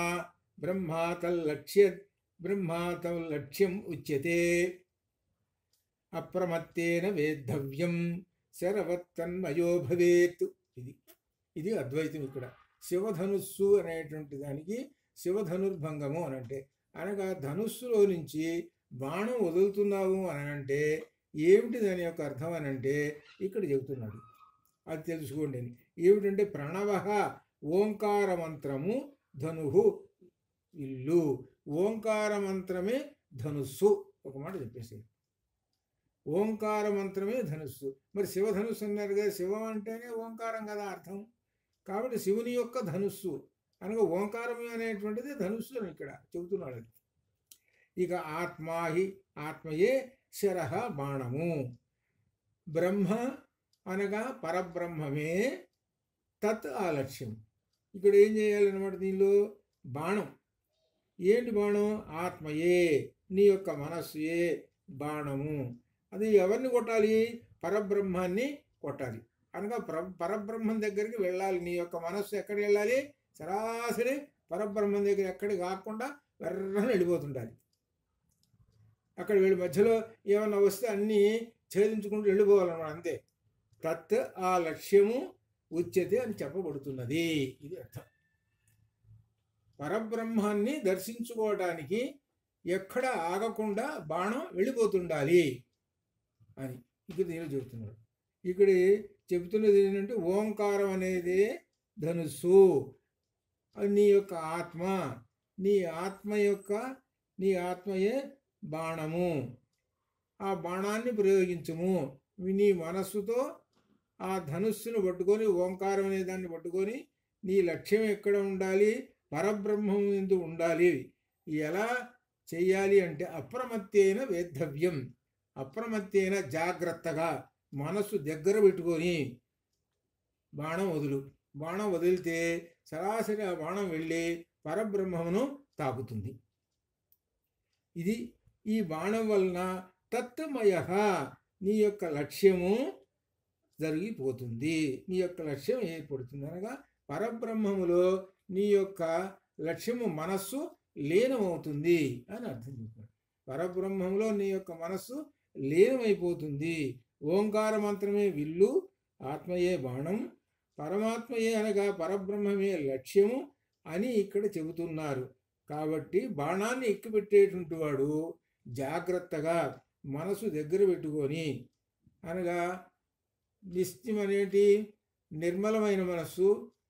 బ్రహ్మాతల్లక్ష్యం ఉచ్యతే అప్రమత్తేన వేద్ధవ్యం శరవత్తన్మయో భవేత్. ఇది అద్వైతం. ఇక్కడ శివధనుస్సు అనేటువంటి దానికి శివధనుర్భంగము అని అంటే, అనగా ధనుస్సులో నుంచి బాణం వదులుతున్నావు అని అంటే ఏమిటి దాని యొక్క అర్థం అని అంటే ఇక్కడ చెబుతున్నాడు. అది తెలుసుకోండి. ఏమిటంటే ప్రణవ ఓంకార మంత్రము, ధనుహు ఇల్లు. ఓంకార మంత్రమే ధనుస్సు. ఒక మాట చెప్పేసి ఓంకార మంత్రమే ధనుస్సు. మరి శివధనుస్సు అన్నారు కదా, శివం అంటేనే ఓంకారం కదా అర్థం. కాబట్టి శివుని యొక్క ధనుస్సు అనగా ఓంకారం అనేటువంటిది ధనుస్సు అని ఇక్కడ చెబుతున్నాడు. అది ఇక ఆత్మయే శరః బాణము. బ్రహ్మ అనగా పరబ్రహ్మమే, తత్ ఆ లక్ష్యం. ఇక్కడ ఏం చేయాలన్నమాట, దీనిలో బాణం. ఏంటి బాణం? ఆత్మయే, నీ యొక్క మనస్సుయే బాణము. అది ఎవరిని కొట్టాలి? పరబ్రహ్మాన్ని కొట్టాలి. అనగా పరబ్రహ్మం దగ్గరికి వెళ్ళాలి. నీ యొక్క మనస్సు ఎక్కడికి వెళ్ళాలి? సరాసరి పరబ్రహ్మం దగ్గర ఎక్కడికి కాకుండా వెర్రని వెళ్ళిపోతుండాలి. అక్కడ వెళ్ళి మధ్యలో ఏమన్నా వస్తే అన్నీ ఛేదించుకుంటూ వెళ్ళిపోవాలన్నమాట, అంతే. తత్ ఆ లక్ష్యము ఉచ్యతే అని చెప్పబడుతున్నది. ఇది అర్థం. పరబ్రహ్మాన్ని దర్శించుకోవడానికి ఎక్కడ ఆగకుండా బాణం వెళ్ళిపోతుండాలి అని ఇక్కడ నేను చెబుతున్నాడు. ఇక్కడ చెబుతున్నది ఏంటంటే ఓంకారం అనేది ధనుస్సు. అది నీ యొక్క ఆత్మ, నీ ఆత్మయే బాణము. ఆ బాణాన్ని ప్రయోగించము. నీ మనస్సుతో ఆ ధనుస్సును పట్టుకొని, ఓంకారం అనే దాన్ని పట్టుకొని నీ లక్ష్యం ఎక్కడ ఉండాలి? పరబ్రహ్మం ఎందు ఉండాలి. ఎలా చెయ్యాలి అంటే అప్రమత్తేన వేద్ధవ్యం. అప్రమత్తేన జాగ్రత్తగా మనస్సు దగ్గర పెట్టుకొని బాణం వదిలితే సరాసరి ఆ బాణం వెళ్ళి పరబ్రహ్మమును తాకుతుంది. ఇది ఈ బాణం వలన తత్మయ, నీ యొక్క లక్ష్యము జరిగిపోతుంది. నీ యొక్క లక్ష్యం ఏర్పడుతుంది. అనగా పరబ్రహ్మములో నీ యొక్క లక్ష్యము మనస్సు లీనమవుతుంది అని అర్థం చెప్తాడు. పరబ్రహ్మంలో నీ యొక్క మనస్సు లీనమైపోతుంది. ఓంకార మంత్రమే విల్లు, ఆత్మయే బాణం, పరమాత్మయే అనగా పరబ్రహ్మమే లక్ష్యము అని ఇక్కడ చెబుతున్నారు. కాబట్టి బాణాన్ని ఎక్కుపెట్టేటువంటి వాడు జాగ్రత్తగా మనసు దగ్గర పెట్టుకొని, అనగా నిశ్చయం అనేటి నిర్మలమైన మనస్సు,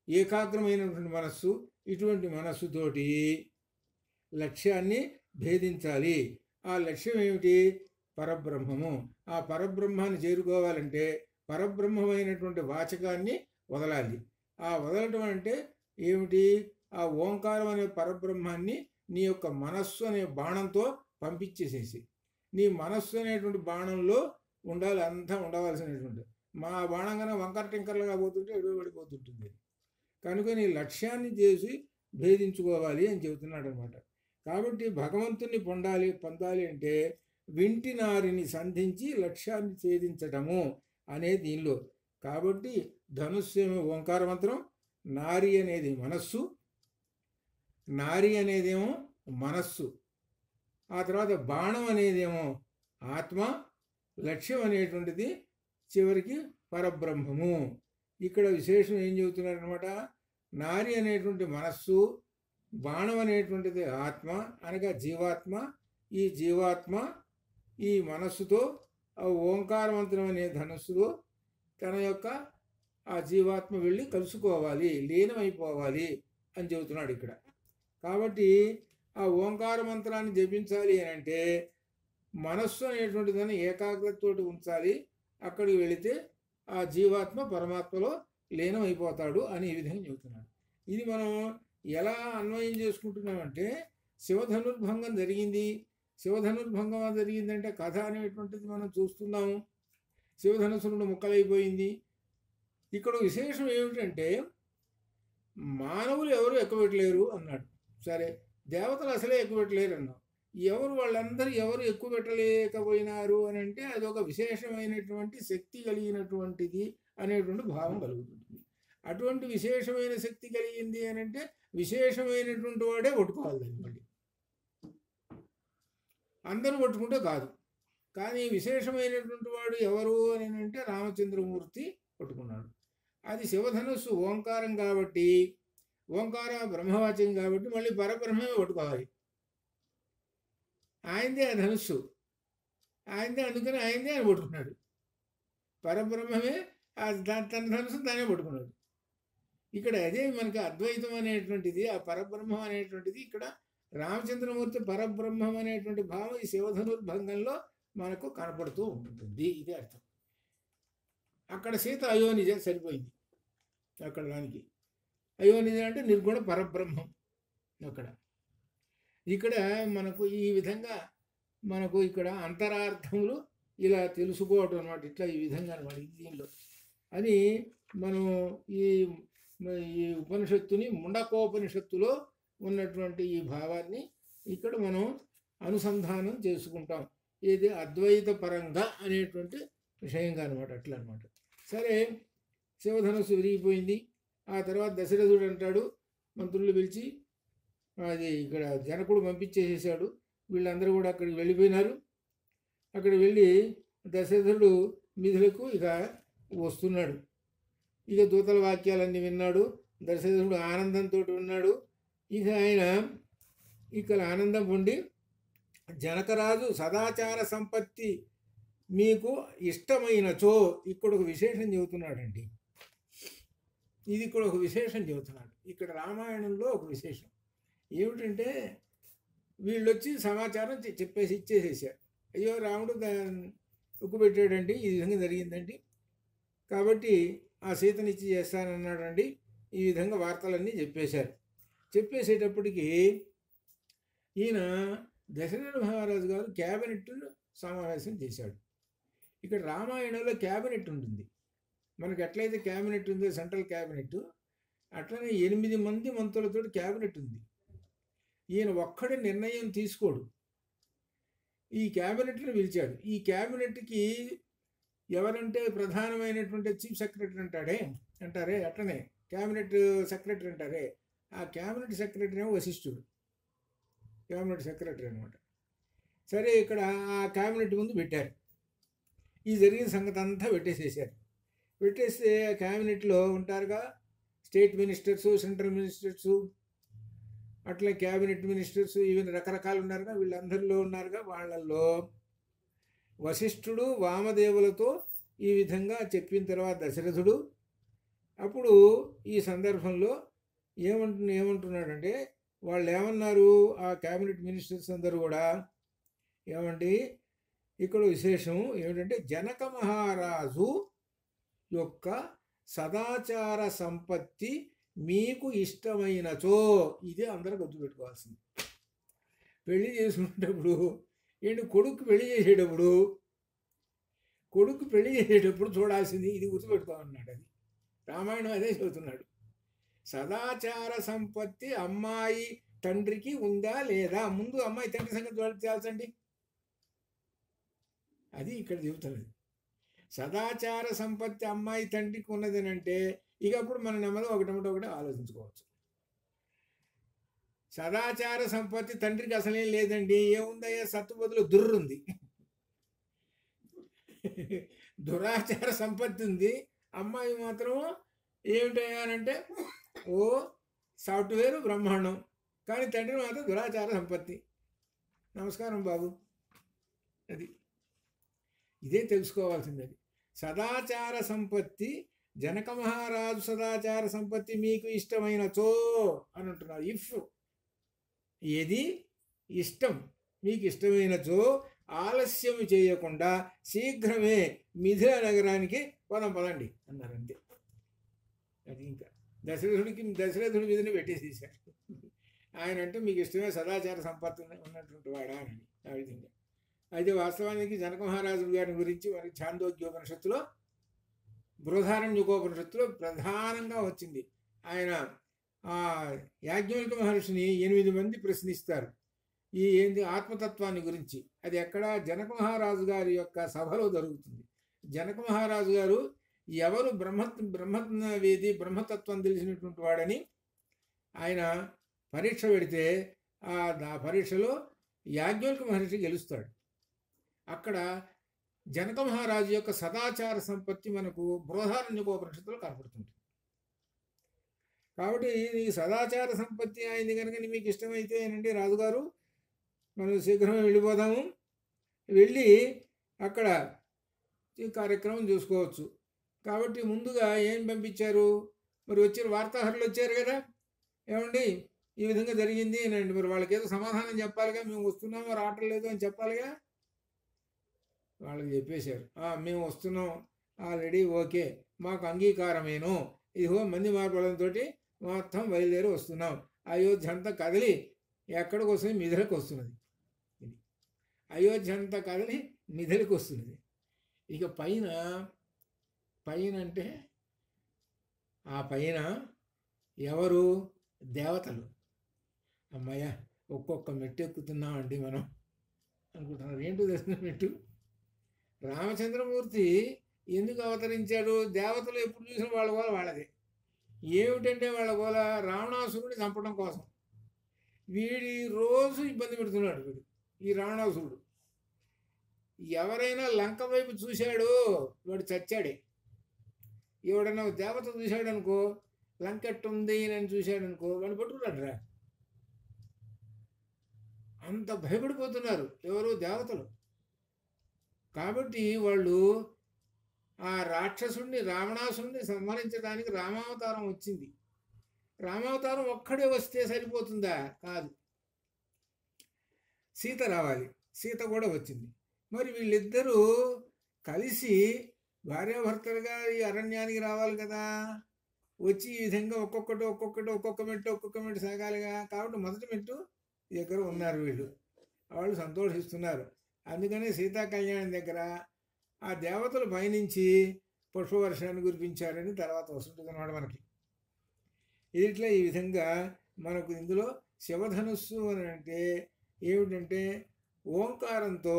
ఏకాగ్రమైనటువంటి మనస్సు, ఇటువంటి మనస్సుతోటి లక్ష్యాన్ని భేదించాలి. ఆ లక్ష్యం ఏమిటి? పరబ్రహ్మము. ఆ పరబ్రహ్మాన్ని చేరుకోవాలంటే పరబ్రహ్మమైనటువంటి వాచకాన్ని వదలాలి. ఆ వదలటం అంటే ఏమిటి? ఆ ఓంకారం అనే పరబ్రహ్మాన్ని నీ యొక్క మనస్సు అనే బాణంతో పంపించేసేసి, నీ మనస్సు అనేటువంటి బాణంలో ఉండాలి, అంతా ఉండవలసినటువంటి. మా బాణం కన్నా వంకర టింకర్లుగా పోతుంటే ఎడువబడిపోతుంటుంది. కనుక నీ లక్ష్యాన్ని చేసి భేదించుకోవాలి అని చెబుతున్నాడు అనమాట. కాబట్టి భగవంతుని పొందాలి అంటే వింటి నారిని సంధించి లక్ష్యాన్ని ఛేదించటము అనే దీనిలో. కాబట్టి ధనుస్సు ఓంకార మంత్రం, నారి అనేదేమో మనస్సు, ఆ తర్వాత బాణం అనేదేమో ఆత్మ, లక్ష్యం అనేటువంటిది చివరికి పరబ్రహ్మము. ఇక్కడ విశేషం ఏం చెబుతున్నారనమాట? నారి అనేటువంటి మనస్సు, బాణం అనేటువంటిది ఆత్మ అనగా జీవాత్మ. ఈ జీవాత్మ ఈ మనస్సుతో ఆ ఓంకార మంత్రం అనే ధనుస్సులో తన యొక్క ఆ జీవాత్మ వెళ్ళి కలుసుకోవాలి, లీనమైపోవాలి అని చెబుతున్నాడు ఇక్కడ. కాబట్టి ఆ ఓంకార మంత్రాన్ని జపించాలి అని అంటే మనస్సు అనేటువంటి దాన్ని ఏకాగ్రతతోటి ఉంచాలి. అక్కడికి వెళితే ఆ జీవాత్మ పరమాత్మలో లీనమైపోతాడు అని ఈ విధంగా చెబుతున్నాడు. ఇది మనం ఎలా అన్వయం చేసుకుంటున్నామంటే, శివధనుర్భంగం జరిగిందంటే కథ అనేటువంటిది మనం చూస్తున్నాము. శివధనుసునుడు ముక్కలైపోయింది. ఇక్కడ విశేషం ఏమిటంటే మానవులు ఎవరు ఎక్కుపెట్టలేరు అన్నాడు. సరే, దేవతలు అసలే ఎక్కుపెట్టలేరు అన్నాం. వాళ్ళందరూ ఎవరు ఎక్కువ పెట్టలేకపోయినారు అని అంటే అది ఒక విశేషమైనటువంటి శక్తి కలిగినటువంటిది అనేటువంటి భావం కలుగుతుంది. అటువంటి విశేషమైన శక్తి కలిగింది అని అంటే విశేషమైనటువంటి వాడే పట్టుకోవాలి దాన్ని. మళ్ళీ అందరూ పట్టుకుంటే కాదు. కానీ విశేషమైనటువంటి వాడు ఎవరు అని అంటే రామచంద్రమూర్తి పట్టుకున్నాడు. అది శివధనుస్సు ఓంకారం కాబట్టి, ఓంకార బ్రహ్మవాచ్యం కాబట్టి మళ్ళీ పరబ్రహ్మమే పట్టుకోవాలి. ఆయనదే ఆ ధనుస్సు, ఆయనదే, అందుకని ఆయనదే ఆయన పట్టుకున్నాడు. పరబ్రహ్మమే తన ధనుస్సు తానే పట్టుకున్నాడు. ఇక్కడ అదే మనకి అద్వైతం అనేటువంటిది, ఆ పరబ్రహ్మం అనేటువంటిది ఇక్కడ రామచంద్రమూర్తి పరబ్రహ్మం అనేటువంటి భావం ఈ శివధనుర్భంగంలో మనకు కనపడుతూ ఉంటుంది. ఇదే అర్థం. అక్కడ సీత అయోనిజ సరిపోయింది అక్కడ దానికి. అయోనిజం అంటే నిర్గుణ పరబ్రహ్మం. ఇక్కడ మనకు ఈ విధంగా మనకు ఇక్కడ అంతరార్థములు ఇలా తెలుసుకోవటం అనమాట. ఇట్లా ఈ విధంగా అనమాట దీనిలో అని మనం ఈ ఈ ఉపనిషత్తుని ముండకోపనిషత్తులో ఉన్నటువంటి ఈ భావాన్ని ఇక్కడ మనం అనుసంధానం చేసుకుంటాం. ఇది అద్వైత పరంగా అనేటువంటి విషయంగా అనమాట. అట్లా అనమాట. సరే, శివధనస్సు విరిగిపోయింది. ఆ తర్వాత దశరథుడు అంటాడు, మంత్రులు పిలిచి అది ఇక్కడ జనకుడు పంపించేసేసాడు, వీళ్ళందరూ కూడా అక్కడికి వెళ్ళిపోయినారు. అక్కడ వెళ్ళి దశరథుడు మిథులకు ఇక వస్తున్నాడు. ఇక దూతల వాక్యాలన్నీ విన్నాడు. దశరథుడు ఆనందంతో ఉన్నాడు. ఇక ఆయన ఇక్కడ ఆనందం పొంది జనకరాజు సదాచార సంపత్తి మీకు ఇష్టమైనచో, ఇక్కడ ఒక విశేషం చెబుతున్నాడండి. ఇది ఇక్కడ ఒక విశేషం చెబుతున్నాడు. ఇక్కడ రామాయణంలో ఒక విశేషం ఏమిటంటే, వీళ్ళు వచ్చి సమాచారం చెప్పేసి ఇచ్చేసేసారు. అయ్యో రాముడు ఉక్కుపెట్టాడండి, ఈ విధంగా జరిగిందండి, కాబట్టి ఆ సీతనిచ్చి చేస్తానన్నాడండి, ఈ విధంగా వార్తలన్నీ చెప్పేశారు. చెప్పేసేటప్పటికి ఈయన దశరథ మహారాజు గారు క్యాబినెట్ సమావేశం చేశాడు. ఇక్కడ రామాయణంలో క్యాబినెట్ ఉంటుంది. మనకు ఎట్లయితే క్యాబినెట్ ఉందో సెంట్రల్ క్యాబినెట్, అట్లనే 8 మంది మంత్రులతో క్యాబినెట్ ఉంది. ఈయన ఒక్కడే నిర్ణయం తీసుకోడు. ఈ క్యాబినెట్ని పిలిచాడు. ఈ క్యాబినెట్కి ఎవరంటే ప్రధానమైనటువంటి చీఫ్ సెక్రటరీ అంటారే అట్లనే క్యాబినెట్ సెక్రటరీ అంటారే, ఆ క్యాబినెట్ సెక్రటరీ ఏమో వశిష్ఠుడు, క్యాబినెట్ సెక్రటరీ అనమాట. సరే, ఇక్కడ ఆ క్యాబినెట్ ముందు పెట్టారు. ఈ జరిగిన సంగతి అంతా పెట్టేసేసారు. పెట్టేస్తే క్యాబినెట్లో ఉంటారుగా స్టేట్ మినిస్టర్సు, సెంట్రల్ మినిస్టర్సు, అట్లా క్యాబినెట్ మినిస్టర్స్, ఈవెన్ రకరకాలు ఉన్నారుగా, వీళ్ళందరిలో ఉన్నారుగా. వాళ్ళల్లో వశిష్ఠుడు వామదేవులతో ఈ విధంగా చెప్పిన తర్వాత దశరథుడు అప్పుడు ఈ సందర్భంలో ఏమంటున్నాడంటే, వాళ్ళు ఏమన్నారు, ఆ క్యాబినెట్ మినిస్టర్స్ అందరూ కూడా ఏమండి, ఇక్కడ విశేషం ఏమిటంటే జనక మహారాజు యొక్క సదాచార సంపత్తి మీకు ఇష్టమైనచో, ఇదే అందరూ గుర్తుపెట్టుకోవాల్సింది. పెళ్లి చేసుకునేటప్పుడు కొడుకు పెళ్లి చేసేటప్పుడు చూడాల్సింది ఇది గుర్తుపెట్టుకోమన్నాడు. అది రామాయణం అదే చెబుతున్నాడు. సదాచార సంపత్తి అమ్మాయి తండ్రికి ఉందా లేదా, ముందు అమ్మాయి తండ్రి సంగతి తెలుసండి. అది ఇక్కడ చెబుతున్నది. సదాచార సంపత్తి అమ్మాయి తండ్రికి ఉన్నదని అంటే ఇక అప్పుడు మన నెమ్మది ఒకటి ఆలోచించుకోవచ్చు. సదాచార సంపత్తి తండ్రికి అసలేం లేదండి, ఏముందయ్యా, సత్తు బదులు దుర్రుంది. దురాచార సంపత్తి ఉంది. అమ్మాయి మాత్రం ఏమిటయ్యానంటే ఓ సాఫ్ట్వేర్ బ్రహ్మాండం, కానీ తండ్రి మాత్రం దురాచార సంపత్తి. నమస్కారం బాబు. అది ఇదే తెలుసుకోవాల్సింది. అది సదాచార సంపత్తి, జనక మహారాజు సదాచార సంపత్తి మీకు ఇష్టమైనచో అని అంటున్నారు. ఇఫ్ ఏది ఇష్టం మీకు ఇష్టమైనచో ఆలస్యం చేయకుండా శీఘ్రమే మిథిల నగరానికి పదండి అన్నారంతే. అది ఇంకా దశరథుడి మీదనే పెట్టేసేసారు. ఆయన అంటే మీకు ఇష్టమే సదాచార సంపత్తి ఉన్నటువంటి వాడా అని ఆ విధంగా. అయితే వాస్తవానికి జనక మహారాజు గారి గురించి మరి ఛాందోగ్యోపనిషత్తులో, బృహదారణ్యకోపనిషత్తులో ప్రధానంగా వచ్చింది. ఆయన యాజ్ఞవల్క మహర్షిని 8 మంది ప్రశ్నిస్తారు ఈ ఆత్మతత్వాన్ని గురించి. అది ఎక్కడ, జనక మహారాజు గారి యొక్క సభలో జరుగుతుంది. జనక మహారాజు గారు ఎవరు బ్రహ్మవేది, బ్రహ్మతత్వం తెలిసినటువంటి వాడని ఆయన పరీక్ష పెడితే ఆ పరీక్షలో యాజ్ఞవల్క మహర్షి గెలుస్తాడు. అక్కడ జనక మహారాజు యొక్క సదాచార సంపత్తి మనకు బృహదారణ్యకోపనిషత్తులో కనపడుతుంది. కాబట్టి ఈ సదాచార సంపత్తి అయింది కనుక మీకు ఇష్టమైతే ఏంటంటే రాజుగారు మనం శీఘ్రమే వెళ్ళిపోదాము, వెళ్ళి అక్కడ ఈ కార్యక్రమం చూసుకోవచ్చు. కాబట్టి ముందుగా ఏం పంపించారు, మరి వచ్చిన వార్తాహరులు వచ్చారు కదా, ఏమండి ఈ విధంగా జరిగింది అనండి, మరి వాళ్ళకి ఏదో సమాధానం చెప్పాలిగా, మేము వస్తున్నామో రావట్లేదు అని చెప్పాలిగా. వాళ్ళకి చెప్పేశారు, మేము వస్తున్నాం ఆల్రెడీ, ఓకే, మాకు అంగీకారమేను, ఇదిగో మంది మార్పులతో మొత్తం బయలుదేరి వస్తున్నాం. అయోధ్య అంతా కదిలి ఎక్కడికి వస్తుంది? మిథిలకు వస్తున్నది. ఇది అయోధ్య అంతా కదిలి మిథిలకు వస్తున్నది. ఇక పైన అంటే ఆ పైన ఎవరు? దేవతలు. అమ్మయ్య ఒక్కొక్క మెట్టు ఎక్కుతున్నామండి మనం అనుకుంటున్నారు. ఏంటో తెలిసిన మెట్టు. రామచంద్రమూర్తి ఎందుకు అవతరించాడు? దేవతలు ఎప్పుడు చూసిన వాళ్ళ గోల వాళ్ళదే. ఏమిటంటే వాళ్ళ గోల రావణాసురుడిని చంపడం కోసం. వీడి రోజు ఇబ్బంది పెడుతున్నాడు వీడు, ఈ రావణాసురుడు. ఎవరైనా లంక వైపు చూశాడో వాడు చచ్చాడే. ఎవడన్నా దేవత చూశాడు అనుకో, లంక ఎట్టుంది అని చూశాడు అనుకో, వాడు పట్టుకున్నాడురా. అంత భయపడిపోతున్నారు ఎవరు? దేవతలు. కాబట్టి వాళ్ళు ఆ రాక్షసుడిని, రావణాసురుడిని సంహరించడానికి రామావతారం వచ్చింది. రామావతారం ఒక్కడే వస్తే సరిపోతుందా? కాదు, సీత రావాలి. సీత కూడా వచ్చింది. మరి వీళ్ళిద్దరూ కలిసి భార్యాభర్తలుగా ఈ అరణ్యానికి రావాలి కదా. వచ్చి ఈ విధంగా ఒక్కొక్క మెట్టు సాగాలిగా. కాబట్టి మొదటి మెట్టు దగ్గర ఉన్నారు వీళ్ళు. వాళ్ళు సంతోషిస్తున్నారు. అందుకనే సీతా కళ్యాణం దగ్గర ఆ దేవతలు పయనించి పుష్పవర్షాన్ని కురిపించారని తర్వాత వస్తుంటుంది అన్నమాట మనకి. ఇట్లా ఈ విధంగా మనకు ఇందులో శివధనుస్సు అని అంటే ఏమిటంటే ఓంకారంతో,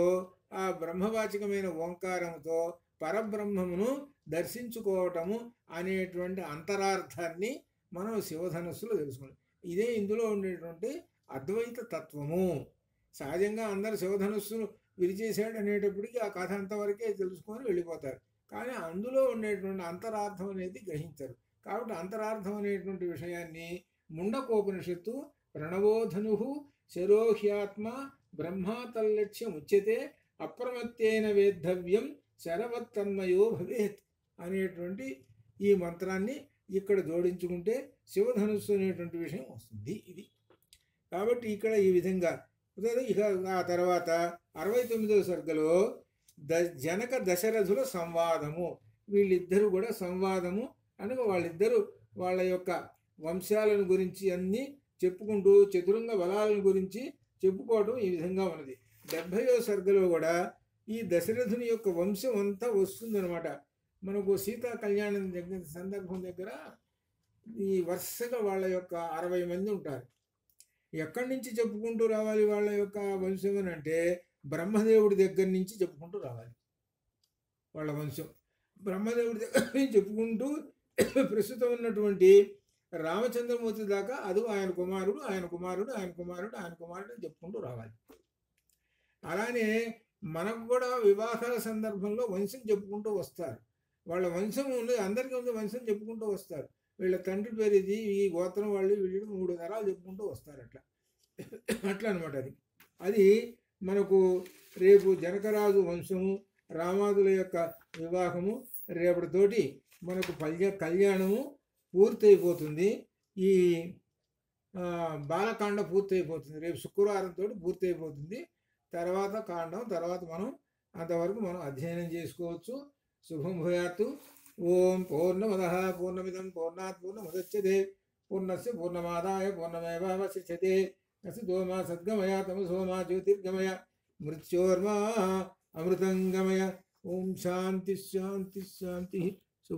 ఆ బ్రహ్మవాచకమైన ఓంకారంతో పరబ్రహ్మమును దర్శించుకోవటము అనేటువంటి అంతరార్థాన్ని మనం శివధనుస్సులో తెలుసుకోవాలి. ఇదే ఇందులో ఉండేటువంటి అద్వైత తత్వము. సహజంగా అందరు శివధనుస్సును విరిచేశాడు అనేటప్పటికీ ఆ కథ అంతవరకే తెలుసుకొని వెళ్ళిపోతారు. కానీ అందులో ఉండేటువంటి అంతరార్థం అనేది గ్రహించరు. కాబట్టి అంతరార్థం అనేటువంటి విషయాన్ని ముండకోపనిషత్తు ప్రణవోధను శరోహ్యాత్మ బ్రహ్మాతల్లక్ష్యం ఉచ్యతే అప్రమత్తేన వేద్ధవ్యం శరవత్తన్మయో భవేత్ అనేటువంటి ఈ మంత్రాన్ని ఇక్కడ జోడించుకుంటే శివధనుస్సు అనేటువంటి విషయం వస్తుంది. ఇది కాబట్టి ఇక్కడ ఈ విధంగా ఇక ఆ తర్వాత 69వ సర్గలో జనక దశరథుల సంవాదము. వీళ్ళిద్దరూ కూడా సంవాదము అనగా వాళ్ళిద్దరూ వాళ్ళ యొక్క వంశాలను గురించి అన్నీ చెప్పుకుంటూ చతురంగ బలాలను గురించి చెప్పుకోవడం ఈ విధంగా ఉన్నది. 70వ సర్గలో కూడా ఈ దశరథుని యొక్క వంశం అంతా వస్తుందన్నమాట. మనకు సీతా కళ్యాణం దగ్గర సందర్భం దగ్గర ఈ వరుసగా వాళ్ళ యొక్క 60 మంది ఉంటారు. ఎక్కడి నుంచి చెప్పుకుంటూ రావాలి వాళ్ళ యొక్క వంశం అని అంటే బ్రహ్మదేవుడి దగ్గర నుంచి చెప్పుకుంటూ రావాలి వాళ్ళ వంశం. బ్రహ్మదేవుడి దగ్గర నుంచి చెప్పుకుంటూ ప్రస్తుతం ఉన్నటువంటి రామచంద్రమూర్తి దాకా అది ఆయన కుమారుడు అని చెప్పుకుంటూ రావాలి. అలానే మనకు కూడా వివాహాల సందర్భంలో వంశం చెప్పుకుంటూ వస్తారు. వాళ్ళ వంశం ఉంది, అందరికీ ఉంది వంశం చెప్పుకుంటూ వస్తారు. వీళ్ళ తండ్రి పేరు ఇది, ఈ గోత్రం వాళ్ళు వీళ్ళు 3 తరాలు చెప్పుకుంటూ వస్తారు. అట్లా అనమాట. అది మనకు రేపు జనకరాజు వంశము, రామాదుల యొక్క వివాహము రేపటితోటి మనకు కళ్యాణము పూర్తయిపోతుంది. ఈ బాలకాండ పూర్తయిపోతుంది. రేపు శుక్రవారంతో పూర్తయిపోతుంది. తర్వాత కాండం, తర్వాత మనం అంతవరకు మనం అధ్యయనం చేసుకోవచ్చు. శుభం భూయాత్తు. ఓం పూర్ణమదః పూర్ణమిదం పూర్ణాత్ పూర్ణముదచ్యతే పూర్ణస్య పూర్ణమాదాయ పూర్ణమేవావశిష్యతే. అసితో మా సద్గమయ తమసో మా జ్యోతిర్గమయ మృత్యోర్మా అమృతంగమయ. ఓం శాంతి శాంతి శాంతి.